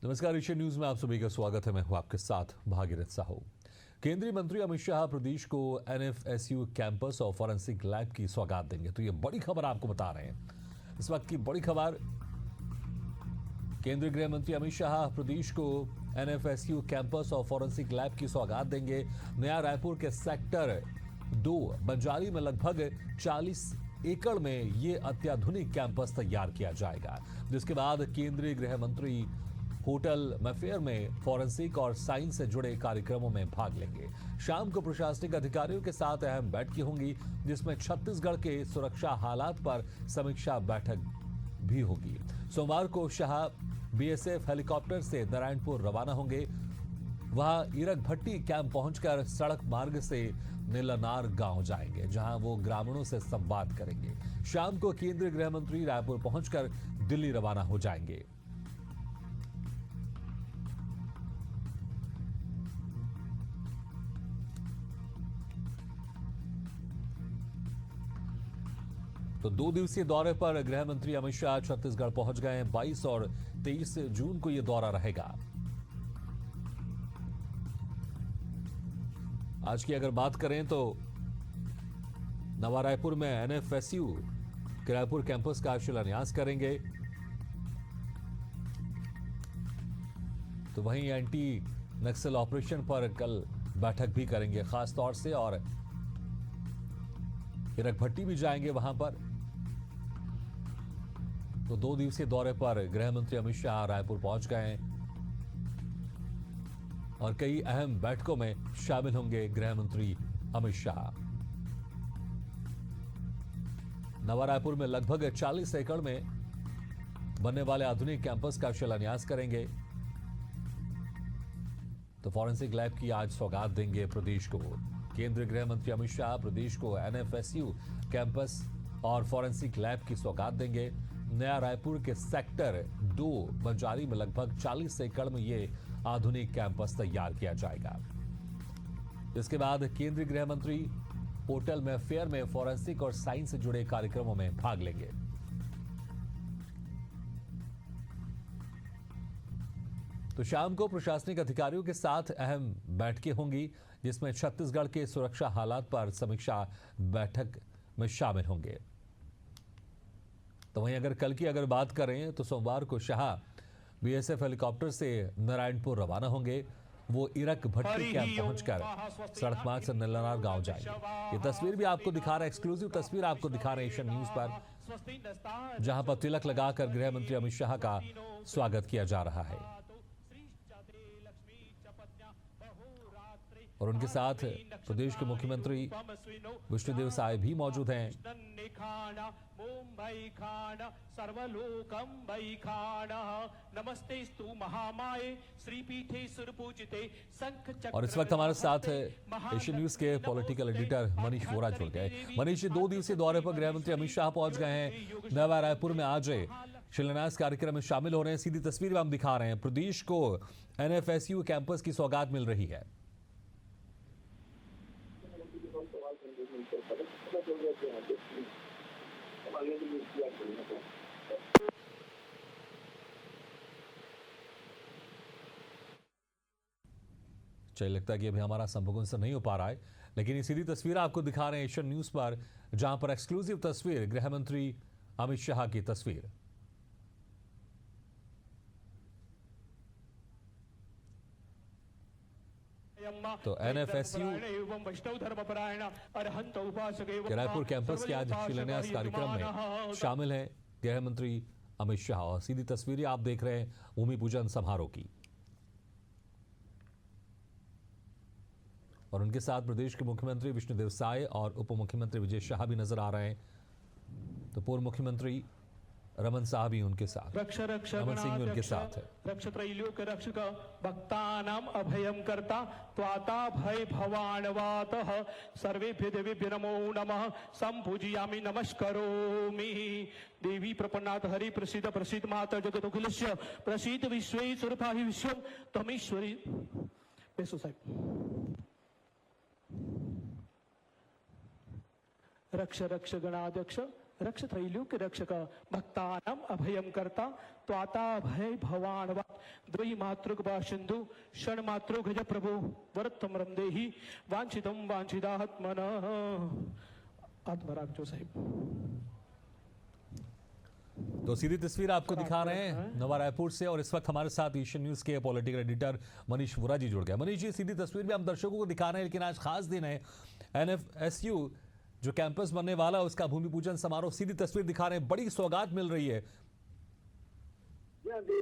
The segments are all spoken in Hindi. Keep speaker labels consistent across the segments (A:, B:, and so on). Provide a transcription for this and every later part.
A: नमस्कार, एशियन न्यूज में आप सभी का स्वागत है। मैं हूं आपके साथ भागीरथ साहू। केंद्रीय मंत्री अमित शाह प्रदेश को एनएफएसयू कैंपस और फॉरेंसिक लैब की सौगात देंगे। तो ये बड़ी खबर आपको बता रहे हैं। इस वक्त की बड़ी खबर, केंद्रीय गृह मंत्री अमित शाह प्रदेश को एनएफएसयू कैंपस और फॉरेंसिक लैब की सौगात देंगे। नया रायपुर के सेक्टर 2 बंजारी में लगभग 40 एकड़ में ये अत्याधुनिक कैंपस तैयार किया जाएगा, जिसके बाद केंद्रीय गृह मंत्री होटल मैफेयर में फॉरेंसिक और साइंस से जुड़े कार्यक्रमों में भाग लेंगे। शाम को प्रशासनिक अधिकारियों के साथ अहम बैठकें होंगी, जिसमें छत्तीसगढ़ के सुरक्षा हालात पर समीक्षा बैठक भी होगी। सोमवार को शाह बीएसएफ हेलीकॉप्टर से नारायणपुर रवाना होंगे। वहां ईरक भट्टी कैंप पहुंचकर सड़क मार्ग से नीलानार गांव जाएंगे, जहां वो ग्रामीणों से संवाद करेंगे। शाम को केंद्रीय गृह मंत्री रायपुर पहुंचकर दिल्ली रवाना हो जाएंगे। तो 2 दिवसीय दौरे पर गृह मंत्री अमित शाह छत्तीसगढ़ पहुंच गए हैं। 22 और 23 जून को यह दौरा रहेगा। आज की अगर बात करें तो नवा रायपुर में एनएफएसयू के रायपुर कैंपस का शिलान्यास करेंगे। तो वहीं एंटी नक्सल ऑपरेशन पर कल बैठक भी करेंगे खास तौर से, और हीरक भट्टी भी जाएंगे वहां पर। तो 2 दिवसीय दौरे पर गृह मंत्री अमित शाह रायपुर पहुंच गए हैं और कई अहम बैठकों में शामिल होंगे गृह मंत्री अमित शाह। नवा रायपुर में लगभग 40 एकड़ में बनने वाले आधुनिक कैंपस का शिलान्यास करेंगे। तो फॉरेंसिक लैब की आज सौगात देंगे प्रदेश को। केंद्रीय गृह मंत्री अमित शाह प्रदेश को एनएफएसयू कैंपस और फॉरेंसिक लैब की सौगात देंगे। नया रायपुर के सेक्टर 2 बंजारी में लगभग 40 एकड़ में ये आधुनिक कैंपस तैयार किया जाएगा। इसके बाद केंद्रीय गृह मंत्री होटल मैफेयर में फॉरेंसिक और साइंस से जुड़े कार्यक्रमों में भाग लेंगे। तो शाम को प्रशासनिक अधिकारियों के साथ अहम बैठकें होंगी, जिसमें छत्तीसगढ़ के सुरक्षा हालात पर समीक्षा बैठक में शामिल होंगे। तो वहीं अगर कल की बात करें तो सोमवार को शाह बीएसएफ हेलीकॉप्टर से नारायणपुर रवाना होंगे। वो ईरक भट्टी कैंप पहुंचकर सड़क मार्ग से नीलानार गांव जाएंगे। ये तस्वीर भी आपको दिखा रहे हैं, एक्सक्लूसिव तस्वीर आपको दिखा रहे हैं एशियन न्यूज पर, जहां पर तिलक लगाकर गृह मंत्री अमित शाह का स्वागत किया जा रहा है। और उनके साथ प्रदेश के मुख्यमंत्री विष्णुदेव साय भी मौजूद हैं। और इस वक्त हमारे साथ एशियन न्यूज के पॉलिटिकल एडिटर मनीष वोरा जुड़ गए। मनीष, 2 दिवसीय दौरे पर गृह मंत्री अमित शाह पहुंच गए हैं। नवा रायपुर में आज शिलान्यास कार्यक्रम में शामिल हो रहे हैं। सीधी तस्वीर में हम दिखा रहे हैं, प्रदेश को एनएफएसयू कैंपस की सौगात मिल रही है। चलिए, लगता है कि अभी हमारा संपर्क उनसे नहीं हो पा रहा है, लेकिन ये सीधी तस्वीर आपको दिखा रहे हैं एशियन न्यूज पर, जहां पर एक्सक्लूसिव तस्वीर गृह मंत्री अमित शाह की तस्वीर। तो एनएफएसयू के रायपुर कैंपस के आज शिलान्यास कार्यक्रम में शामिल हैं गृह मंत्री अमित शाह। और सीधी तस्वीरें आप देख रहे हैं भूमि पूजन समारोह की। और उनके साथ प्रदेश के मुख्यमंत्री विष्णुदेव साय और उप मुख्यमंत्री विजय शाह भी नजर आ रहे हैं। तो पूर्व मुख्यमंत्री रमन साहब भी उनके साथ, रमन सिंह भी उनके साथ है।
B: रक्षत्रैलोक्य रक्षक भक्तानाम अभयम कर्ता त्वाता भय भवानवातः सर्वेभ्यो देवेभ्यो नमो नमः संपूजयामि नमस्करोमि। देवी प्रपन्नाथ हरि प्रसीद प्रसीद माता जगदखिलस्य प्रसीद विश्वेश्वर पाहि विश्वम तमेश्वरी। बेसो साहब, रक्ष रक्ष गणाध्यक्ष रक्ष त्रैलोक्य रक्षक भक्तानाम अभयम करता त्वाता भय भवानवा द्वै मातृक सिंधु षण मातृ गज प्रभु वरतमरम देहि वांछितम वांछिदात्मन आत्मराग जो साहिब।
A: तो सीधी तस्वीर आपको दिखा रहे हैं नवा रायपुर से, और इस वक्त हमारे साथ एशियन न्यूज के पॉलिटिकल एडिटर मनीष वोरा जी जुड़ गए। मनीष जी, सीधी तस्वीर में हम दर्शकों को दिखा रहे हैं, लेकिन आज खास दिन है, एनएफएसयू जो कैंपस बनने वाला है उसका भूमि पूजन समारोह, सीधी तस्वीर दिखा रहे हैं, बड़ी सौगात मिल रही है।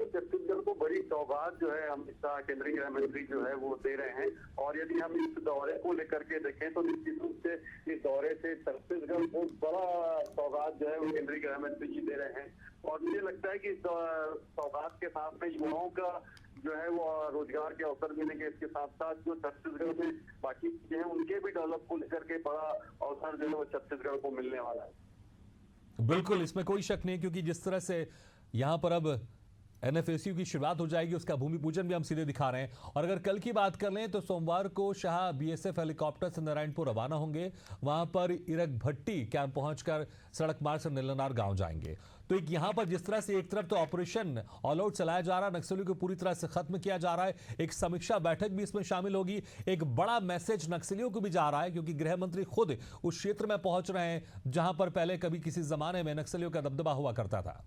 C: छत्तीसगढ़ को बड़ी सौगात जो है अमित शाह केंद्रीय गृह मंत्री जो है वो दे रहे हैं, और यदि हम इस दौरे को लेकर के देखें तो निश्चित रूप से इस दौरे से छत्तीसगढ़ को बड़ा सौगात जो है वो केंद्रीय गृह मंत्री जी दे रहे हैं। और मुझे लगता है कि इस सौगात के साथ में युवाओं का जो है वो रोजगार के अवसर मिलेंगे, इसके साथ साथ जो छत्तीसगढ़ में बाकी चीजें हैं उनके भी डेवलप को लेकर के बड़ा अवसर जो है वो छत्तीसगढ़ को मिलने वाला है।
A: बिल्कुल, इसमें कोई शक नहीं, क्योंकि जिस तरह से यहाँ पर अब एनएफएसयू की शुरुआत हो जाएगी, उसका भूमि पूजन भी हम सीधे दिखा रहे हैं। और अगर कल की बात कर लें तो सोमवार को शाह बीएसएफ हेलीकॉप्टर से नारायणपुर रवाना होंगे, वहां पर इरक भट्टी कैंप पहुंचकर सड़क मार्ग से नीलनार गांव जाएंगे। तो एक यहाँ पर जिस तरह से एक तरफ तो ऑपरेशन ऑल आउट चलाया जा रहा है, नक्सलियों को पूरी तरह से खत्म किया जा रहा है, एक समीक्षा बैठक भी इसमें शामिल होगी, एक बड़ा मैसेज नक्सलियों को भी जा रहा है, क्योंकि गृह मंत्री खुद उस क्षेत्र में पहुंच रहे हैं जहां पर पहले कभी किसी जमाने में नक्सलियों का दबदबा हुआ करता था।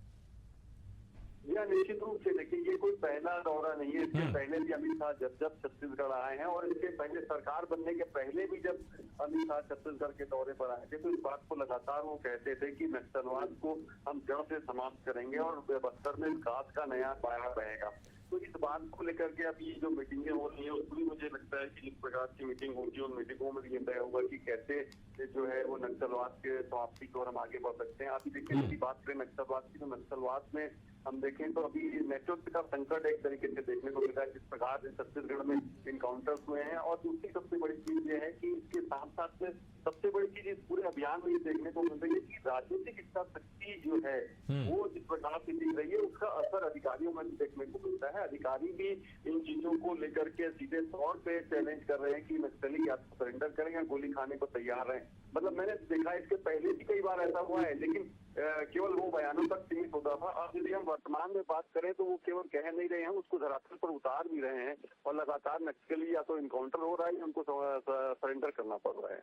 C: निश्चित रूप से देखिए, ये कोई पहला दौरा नहीं है, इसके पहले भी अमित शाह जब छत्तीसगढ़ आए हैं, और इसके पहले सरकार बनने के पहले भी जब अमित शाह छत्तीसगढ़ के दौरे पर आए थे तो इस बात को लगातार वो कहते थे कि नक्सलवाद को हम जड़ से समाप्त करेंगे और बस्तर में विकास का नया पाया रहेगा। तो इस बात को लेकर के अब ये जो मीटिंगें हो रही है उसमें भी मुझे लगता है कि जिस प्रकार की मीटिंग होगी उन मीटिंगों में ये तय होगा कि कैसे जो है वो नक्सलवाद के समाप्ति की ओर हम आगे बढ़ सकते हैं। अभी देखिए, यदि बात करें नक्सलवाद की, तो नक्सलवाद में हम देखें तो अभी नेतृत्व का संकट एक तरीके से देखने को मिला है, जिस प्रकार से छत्तीसगढ़ में इनकाउंटर्स हुए हैं। और दूसरी सबसे बड़ी चीज ये है कि इसके साथ साथ में सबसे बड़ी चीज इस पूरे अभियान में ये देखने को मिल रही है कि राजनीतिक इच्छा शक्ति जो है वो जिस प्रकार से दिख रही है उसका असर अधिकारियों में भी देखने को मिलता है। अधिकारी भी इन चीजों को लेकर के सीधे तौर पे चैलेंज कर रहे हैं कि नक्सली या तो सरेंडर करें या गोली खाने को तैयार हैं। मतलब मैंने देखा इसके पहले भी कई बार ऐसा हुआ है, लेकिन केवल वो बयानों तक सीमित होता था। अब यदि हम वर्तमान में बात करें तो वो केवल कह नहीं रहे हैं, उसको धरातल पर उतार भी रहे हैं, और लगातार नक्सली या तो इनकाउंटर हो रहा है या उनको सरेंडर करना पड़ रहा है।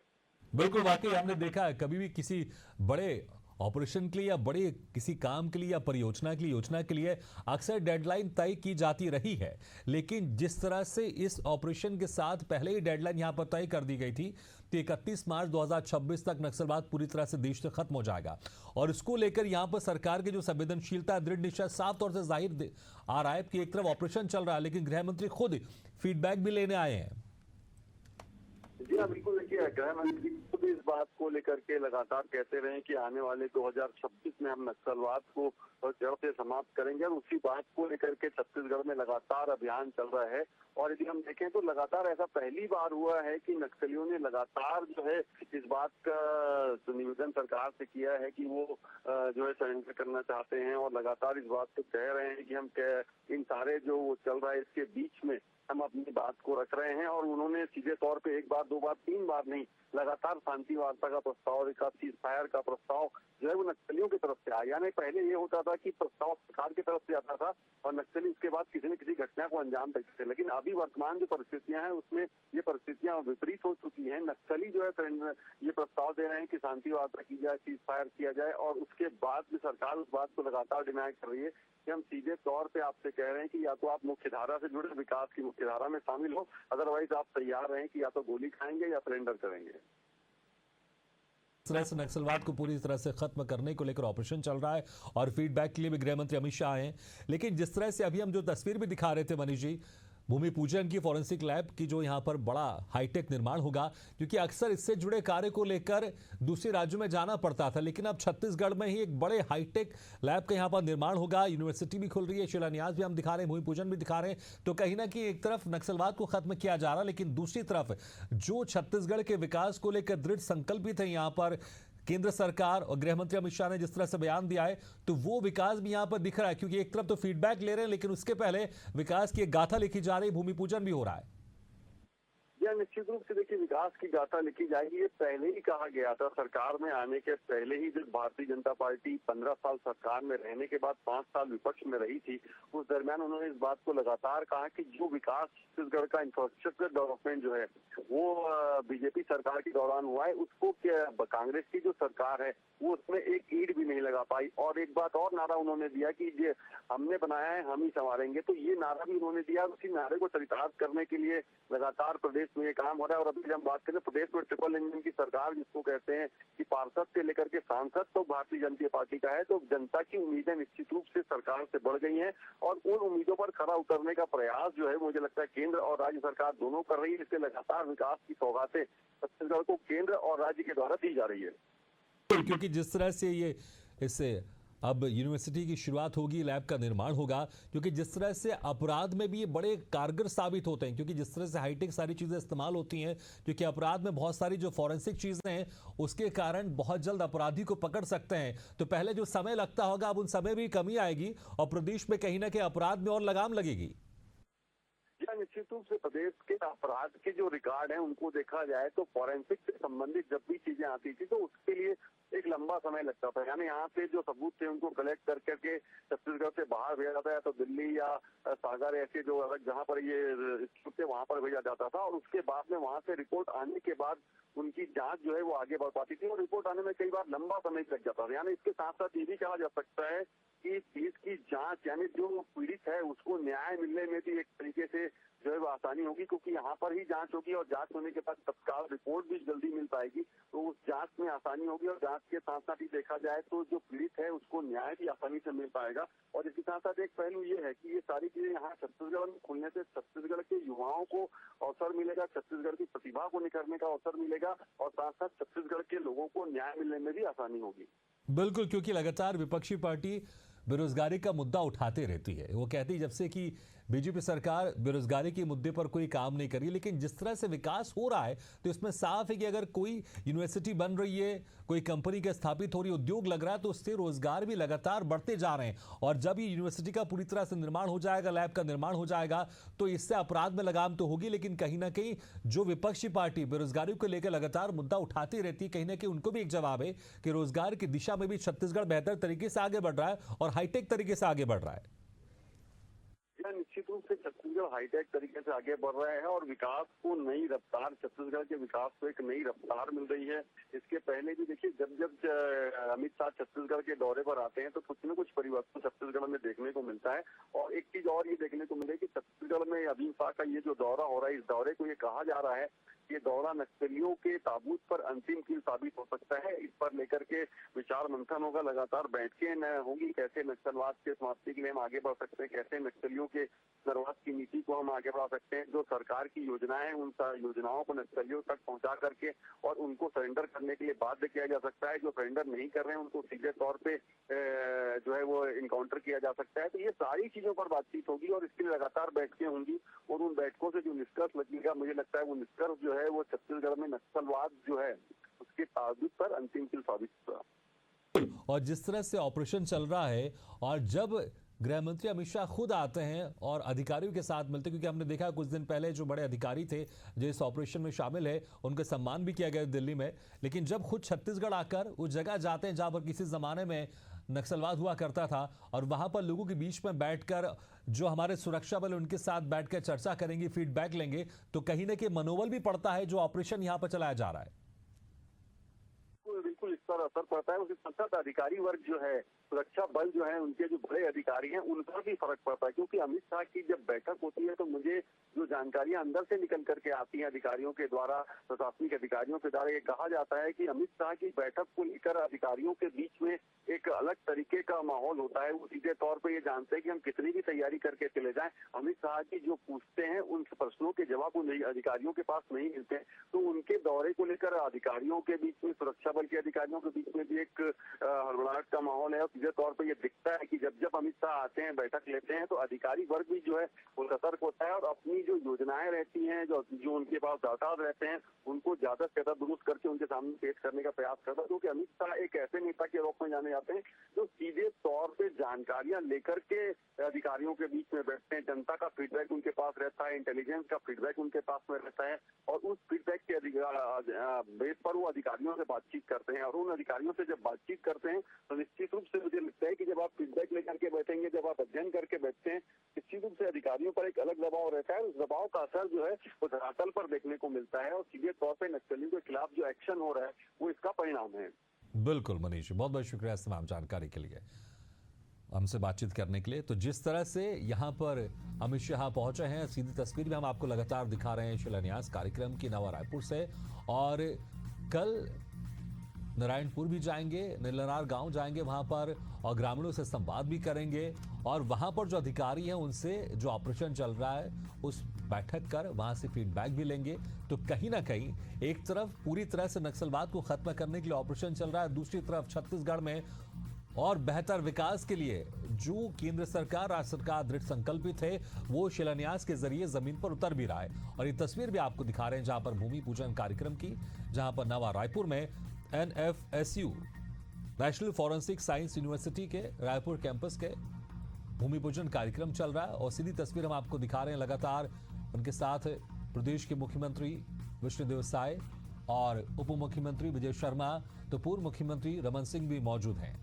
A: बिल्कुल, वाकई हमने देखा है, कभी भी किसी बड़े ऑपरेशन के लिए या बड़े किसी काम के लिए या परियोजना के लिए योजना के लिए अक्सर डेडलाइन तय की जाती रही है, लेकिन जिस तरह से इस ऑपरेशन के साथ पहले ही डेडलाइन यहां पर तय कर दी गई थी कि 31 मार्च 2026 तक नक्सलवाद पूरी तरह से देश से खत्म हो जाएगा, और इसको लेकर यहां पर सरकार की जो संवेदनशीलता, दृढ़ निश्चय साफ तौर से जाहिर आ रहा है कि एक तरफ ऑपरेशन चल रहा है, लेकिन गृह मंत्री खुद फीडबैक भी लेने आए हैं।
C: जी हाँ, बिल्कुल। देखिए, गृह मंत्री खुद इस बात को लेकर के लगातार कहते रहे कि आने वाले 2026 में हम नक्सलवाद को जड़ से समाप्त करेंगे, और उसी बात को लेकर के छत्तीसगढ़ में लगातार अभियान चल रहा है। और यदि हम देखें तो लगातार ऐसा पहली बार हुआ है कि नक्सलियों ने लगातार जो है इस बात का निवेदन सरकार से किया है कि वो जो है सरेंडर करना चाहते हैं, और लगातार इस बात को कह रहे हैं कि हम इन सारे जो चल रहा है इसके बीच में हम अपनी बात को रख रहे हैं। और उन्होंने सीधे तौर पे एक बार, दो बार, तीन बार नहीं, लगातार शांति वार्ता का प्रस्ताव और सीज फायर का प्रस्ताव जो है वो नक्सलियों की तरफ से आया। यानी पहले ये होता था कि प्रस्ताव सरकार की तरफ से आता था और नक्सली उसके बाद किसी न किसी घटना को अंजाम देते थे, लेकिन अभी वर्तमान जो परिस्थितियां हैं उसमें ये परिस्थितियां विपरीत हो चुकी हैं। नक्सली जो है ये प्रस्ताव दे रहे हैं कि शांति वार्ता की जाए, सीज फायर किया जाए, और उसके बाद भी सरकार उस बात को लगातार डिनाई कर रही है कि हम सीधे तौर पे आपसे कह रहे हैं कि या तो आप मुख्य धारा से जुड़े, विकास की मुख्य धारा में शामिल हो, अदरवाइज आप तैयार रहें कि या तो गोली खाएंगे या सरेंडर करेंगे।
A: इस तरह से नक्सलवाद को पूरी तरह से खत्म करने को लेकर ऑपरेशन चल रहा है, और फीडबैक के लिए भी गृह मंत्री अमित शाह आए हैं। लेकिन जिस तरह से अभी हम जो तस्वीर भी दिखा रहे थे मनीष जी, भूमि पूजन की, फॉरेंसिक लैब की, जो यहाँ पर बड़ा हाईटेक निर्माण होगा, क्योंकि अक्सर इससे जुड़े कार्य को लेकर दूसरे राज्यों में जाना पड़ता था, लेकिन अब छत्तीसगढ़ में ही एक बड़े हाईटेक लैब का यहाँ पर निर्माण होगा। यूनिवर्सिटी भी खुल रही है, शिलान्यास भी हम दिखा रहे हैं, भूमि पूजन भी दिखा रहे हैं। तो कहीं ना कहीं एक तरफ नक्सलवाद को खत्म किया जा रहा, लेकिन दूसरी तरफ जो छत्तीसगढ़ के विकास को लेकर दृढ़ संकल्पित है यहाँ पर केंद्र सरकार और गृह मंत्री अमित शाह ने जिस तरह से बयान दिया है, तो वो विकास भी यहां पर दिख रहा है। क्योंकि एक तरफ तो फीडबैक ले रहे हैं, लेकिन उसके पहले विकास की एक गाथा लिखी जा रही है, भूमि पूजन भी हो रहा है।
C: या निश्चित रूप से देखिए विकास की गाथा लिखी जाएगी। ये पहले ही कहा गया था सरकार में आने के पहले ही, जब भारतीय जनता पार्टी 15 साल सरकार में रहने के बाद 5 साल विपक्ष में रही थी, उस दरमियान उन्होंने इस बात को लगातार कहा कि जो विकास छत्तीसगढ़ का इंफ्रास्ट्रक्चर डेवलपमेंट जो है वो बीजेपी सरकार के दौरान हुआ है, उसको कांग्रेस की जो सरकार है वो उसमें एक ईंट भी नहीं लगा पाई। और एक बात और नारा उन्होंने दिया कि ये हमने बनाया है हम ही संवारेंगे, तो ये नारा भी उन्होंने दिया। उसी नारे को चरितार्थ करने के लिए लगातार प्रदेश में ये काम हो रहा है। और अभी जब हम बात करें प्रदेश में ट्रिपल इंजन की सरकार जिसको कहते हैं कि पार्षद से लेकर के सांसद तो भारतीय जनता पार्टी का है, तो जनता की उम्मीदें निश्चित रूप से सरकार से बढ़ गई हैं और उन उम्मीदों पर खरा उतरने का प्रयास जो है मुझे लगता है केंद्र और राज्य सरकार दोनों कर रही है। इससे लगातार विकास की सौगातें छत्तीसगढ़ को केंद्र और राज्य के द्वारा दी जा रही है।
A: क्योंकि जिस तरह से ये इससे अब यूनिवर्सिटी की शुरुआत होगी, लैब का निर्माण होगा, क्योंकि जिस तरह से अपराध में भी ये बड़े कारगर साबित होते हैं, क्योंकि जिस तरह से हाईटेक सारी चीजें इस्तेमाल होती हैं, क्योंकि अपराध में बहुत सारी जो फॉरेंसिक चीजें हैं उसके कारण बहुत जल्द अपराधी को पकड़ सकते हैं। तो पहले जो समय लगता होगा अब उन समय भी कमी आएगी और प्रदेश में कहीं ना कहीं अपराध में और लगाम लगेगी।
C: निश्चित रूप से प्रदेश के अपराध के जो रिकॉर्ड हैं उनको देखा जाए तो फॉरेंसिक से संबंधित जब भी चीजें आती थी तो उसके लिए एक लंबा समय लगता था। यानी यहाँ से जो सबूत थे उनको कलेक्ट कर करके छत्तीसगढ़ से बाहर भेजा जाता है, तो दिल्ली या सागर ऐसे जो अलग जहाँ पर ये इंस्टीट्यूट थे वहाँ पर भेजा जाता था। और उसके बाद में वहाँ से रिपोर्ट आने के बाद उनकी जांच जो है वो आगे बढ़ पाती थी और रिपोर्ट आने में कई बार लंबा समय लग जाता था। यानी इसके साथ साथ ये भी कहा जा सकता है कि केस की जांच यानी जो पीड़ित है उसको न्याय मिलने में भी एक तरीके से जो है वो आसानी होगी, क्योंकि यहाँ पर ही जांच होगी और जांच होने के बाद तत्काल रिपोर्ट भी जल्दी मिल पाएगी, तो उस जांच में आसानी होगी। और जांच के साथ साथ ही देखा जाए तो जो पीड़ित है उसको न्याय भी आसानी से मिल पाएगा। और इसके साथ साथ एक पहलू ये है कि ये सारी चीजें यहाँ छत्तीसगढ़ में खुलने से छत्तीसगढ़ के युवाओं को अवसर मिलेगा, छत्तीसगढ़ की प्रतिभा को निखरने का अवसर मिलेगा और साथ साथ छत्तीसगढ़ के लोगों को न्याय मिलने में भी आसानी होगी।
A: बिल्कुल, क्योंकि लगातार विपक्षी पार्टी बेरोजगारी का मुद्दा उठाते रहती है। वो कहती है जब से कि बीजेपी सरकार बेरोजगारी के मुद्दे पर कोई काम नहीं करी, लेकिन जिस तरह से विकास हो रहा है तो इसमें साफ है कि अगर कोई यूनिवर्सिटी बन रही है, कोई कंपनी का स्थापित हो रही है, उद्योग लग रहा है, तो उससे रोजगार भी लगातार बढ़ते जा रहे हैं। और जब ये यूनिवर्सिटी का पूरी तरह से निर्माण हो जाएगा, लैब का निर्माण हो जाएगा, तो इससे अपराध में लगाम तो होगी, लेकिन कहीं ना कहीं जो विपक्षी पार्टी बेरोजगारी को लेकर लगातार मुद्दा उठाती रहती है, कहीं ना कहीं उनको भी एक जवाब है कि रोजगार की दिशा में भी छत्तीसगढ़ बेहतर तरीके से आगे बढ़ रहा है और हाईटेक तरीके से आगे बढ़ रहा है।
C: निश्चित रूप से छत्तीसगढ़ हाईटेक तरीके से आगे बढ़ रहे हैं और विकास को नई रफ्तार, छत्तीसगढ़ के विकास को एक नई रफ्तार मिल रही है। इसके पहले भी देखिए जब अमित शाह छत्तीसगढ़ के दौरे पर आते हैं तो कुछ न कुछ परिवर्तन छत्तीसगढ़ में देखने को मिलता है। और एक चीज और ये देखने को मिले कि छत्तीसगढ़ में अमित शाह का ये जो दौरा हो रहा है, इस दौरे को ये कहा जा रहा है ये दौरा नक्सलियों के ताबूत पर अंतिम कील साबित हो सकता है। इस पर लेकर के विचार मंथन होगा, लगातार बैठकें होंगी, कैसे नक्सलवाद के समाप्ति के लिए हम आगे बढ़ सकते हैं, कैसे नक्सलियों के नरवाद की नीति को हम आगे बढ़ा सकते हैं, जो सरकार की योजनाएं उन योजनाओं को नक्सलियों तक पहुंचा करके और उनको सरेंडर करने के लिए बाध्य किया जा सकता है। जो सरेंडर नहीं कर रहे हैं उनको सीधे तौर पे जो है वो इनकाउंटर किया जा सकता है। तो ये सारी चीजों पर बातचीत होगी और इसके लिए लगातार बैठकें होंगी और उन बैठकों से जो निष्कर्ष लगेगा मुझे लगता है वो निष्कर्ष जो है वो छत्तीसगढ़ में नक्सलवाद जो है उसके ताबूत पर अंतिम कील साबित होगा।
A: और जिस तरह से ऑपरेशन चल रहा है और जब गृह मंत्री अमित शाह खुद आते हैं और अधिकारियों के साथ मिलते, क्योंकि हमने देखा कुछ दिन पहले जो बड़े अधिकारी थे जो इस ऑपरेशन में शामिल है उनका सम्मान भी किया गया दिल्ली में, लेकिन जब खुद छत्तीसगढ़ आकर उस जगह जाते हैं जहां पर किसी जमाने में नक्सलवाद हुआ करता था और वहां पर लोगों के बीच में बैठकर जो हमारे सुरक्षा बल उनके साथ बैठकर चर्चा करेंगे, फीडबैक लेंगे, तो कहीं ना कहीं मनोबल भी पड़ता है जो ऑपरेशन यहाँ पर चलाया जा रहा है।
C: बिल्कुल इस पर असर पड़ता है। उसके साथ साथ अधिकारी वर्ग जो है, सुरक्षा बल जो है, उनके जो बड़े अधिकारी हैं उन पर भी फर्क पड़ता है, क्योंकि अमित शाह की जब बैठक होती है तो मुझे जो जानकारियां अंदर से निकल करके आती हैं अधिकारियों के द्वारा, प्रशासनिक अधिकारियों के द्वारा, ये कहा जाता है कि अमित शाह की बैठक को लेकर अधिकारियों के बीच में एक अलग तरीके का माहौल होता है। वो सीधे तौर पर ये जानते हैं कि हम कितनी भी तैयारी करके चले जाएं, अमित शाह जी जो पूछते हैं उन प्रश्नों के जवाब उन अधिकारियों के पास नहीं मिलते हैं। तो उनके दौरे को लेकर अधिकारियों के बीच में, सुरक्षा बल के अधिकारियों के बीच में भी एक हड़बड़ाहट का माहौल है और सीधे तौर पे ये दिखता है कि जब जब अमित शाह आते हैं, बैठक लेते हैं, तो अधिकारी वर्ग भी जो है वो सतर्क होता है और अपनी जो योजनाएं रहती हैं, जो उनके पास डाटा रहते हैं, उनको ज्यादा से ज्यादा दुरुस्त करके उनके सामने पेश करने का प्रयास करता है। क्योंकि अमित शाह एक ऐसे नेता के रूप में जाने जाते हैं जो सीधे तौर पे जानकारियां लेकर के अधिकारियों के बीच में बैठते हैं। जनता का फीडबैक उनके पास रहता है, इंटेलिजेंस का फीडबैक उनके पास में रहता है और उस फीडबैक के बेस पर वो अधिकारियों से बातचीत करते हैं। और उन अधिकारियों से जब बातचीत करते हैं तो निश्चित रूप से मुझे लगता है कि जब आप फीडबैक लेकर के बैठेंगे, जब आप अध्ययन करके बैठते हैं, निश्चित रूप से अधिकारियों पर एक अलग दबाव रहता है। उस दबाव का असर जो है वो धरातल पर देखने को मिलता है और सीधे तौर पर नक्सलियों के खिलाफ जो एक्शन हो रहा है वो इसका परिणाम है।
A: बिल्कुल मनीष, बहुत बहुत शुक्रिया इस तमाम जानकारी के लिए, हमसे बातचीत करने के लिए। तो जिस तरह से यहाँ पर अमित शाह पहुंचे हैं, सीधी तस्वीर भी हम आपको लगातार दिखा रहे हैं शिलान्यास कार्यक्रम की नवा रायपुर से, और कल नारायणपुर भी जाएंगे, नीलनार गांव जाएंगे वहां पर और ग्रामीणों से संवाद भी करेंगे और वहां पर जो अधिकारी हैं उनसे जो ऑपरेशन चल रहा है उस बैठक कर वहां से फीडबैक भी लेंगे। तो कहीं ना कहीं एक तरफ पूरी तरह से नक्सलवाद को खत्म करने के लिए ऑपरेशन चल रहा है, दूसरी तरफ छत्तीसगढ़ में और बेहतर विकास के लिए जो केंद्र सरकार, राज्य सरकार दृढ़ संकल्पित है, वो शिलान्यास के जरिए जमीन पर उतर भी रहा है। और ये तस्वीर भी आपको दिखा रहे हैं जहां पर भूमि पूजन कार्यक्रम की, जहां पर नवा रायपुर में NFSU national forensic science university के रायपुर कैंपस के भूमि पूजन कार्यक्रम चल रहा है। और सीधी तस्वीर हम आपको दिखा रहे हैं लगातार, उनके साथ प्रदेश के मुख्यमंत्री विष्णुदेव साय और उप मुख्यमंत्री विजय शर्मा, तो पूर्व मुख्यमंत्री रमन सिंह भी मौजूद हैं।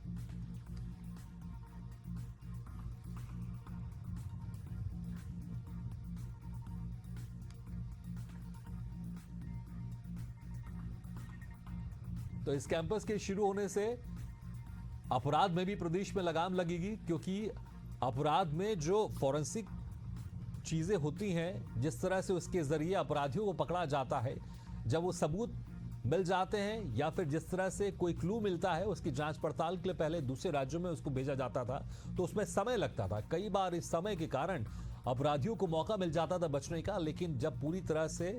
A: तो इस कैंपस के शुरू होने से अपराध में भी प्रदेश में लगाम लगेगी, क्योंकि अपराध में जो फॉरेंसिक चीजें होती हैं, जिस तरह से उसके जरिए अपराधियों को पकड़ा जाता है, जब वो सबूत मिल जाते हैं या फिर जिस तरह से कोई क्लू मिलता है, उसकी जांच पड़ताल के लिए पहले दूसरे राज्यों में उसको भेजा जाता था, तो उसमें समय लगता था। कई बार इस समय के कारण अपराधियों को मौका मिल जाता था बचने का। लेकिन जब पूरी तरह से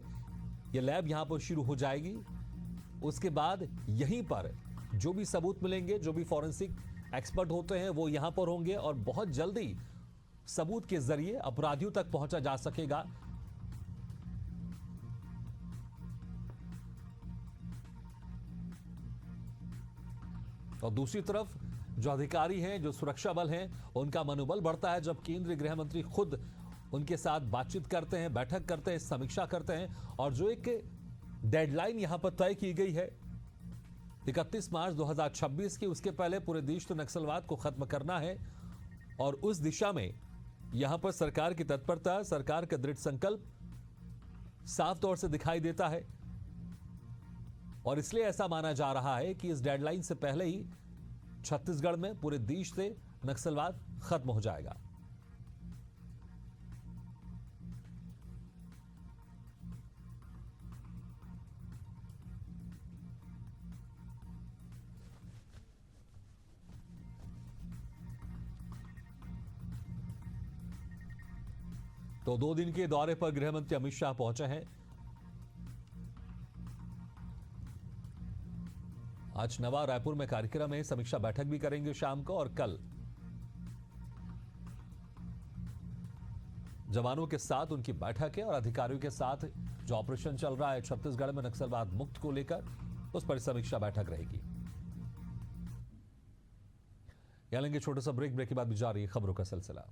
A: ये लैब यहां पर शुरू हो जाएगी, उसके बाद यहीं पर जो भी सबूत मिलेंगे, जो भी फॉरेंसिक एक्सपर्ट होते हैं, वो यहां पर होंगे और बहुत जल्दी सबूत के जरिए अपराधियों तक पहुंचा जा सकेगा। और दूसरी तरफ जो अधिकारी हैं, जो सुरक्षा बल हैं, उनका मनोबल बढ़ता है जब केंद्रीय गृह मंत्री खुद उनके साथ बातचीत करते हैं, बैठक करते हैं, समीक्षा करते हैं। और जो एक डेडलाइन यहां पर तय की गई है 31 मार्च 2026 की, उसके पहले पूरे देश को नक्सलवाद को खत्म करना है। और उस दिशा में यहां पर सरकार की तत्परता, सरकार का दृढ़ संकल्प साफ तौर से दिखाई देता है। और इसलिए ऐसा माना जा रहा है कि इस डेडलाइन से पहले ही छत्तीसगढ़ में पूरे देश से नक्सलवाद खत्म हो जाएगा। तो 2 दिन के दौरे पर गृह मंत्री अमित शाह पहुंचे हैं। आज नवा रायपुर में कार्यक्रम है, समीक्षा बैठक भी करेंगे शाम को। और कल जवानों के साथ उनकी बैठक है और अधिकारियों के साथ जो ऑपरेशन चल रहा है छत्तीसगढ़ में नक्सलवाद मुक्त को लेकर, उस पर समीक्षा बैठक रहेगी। यहां लेंगे छोटा सा ब्रेक के बाद भी जारी खबरों का सिलसिला।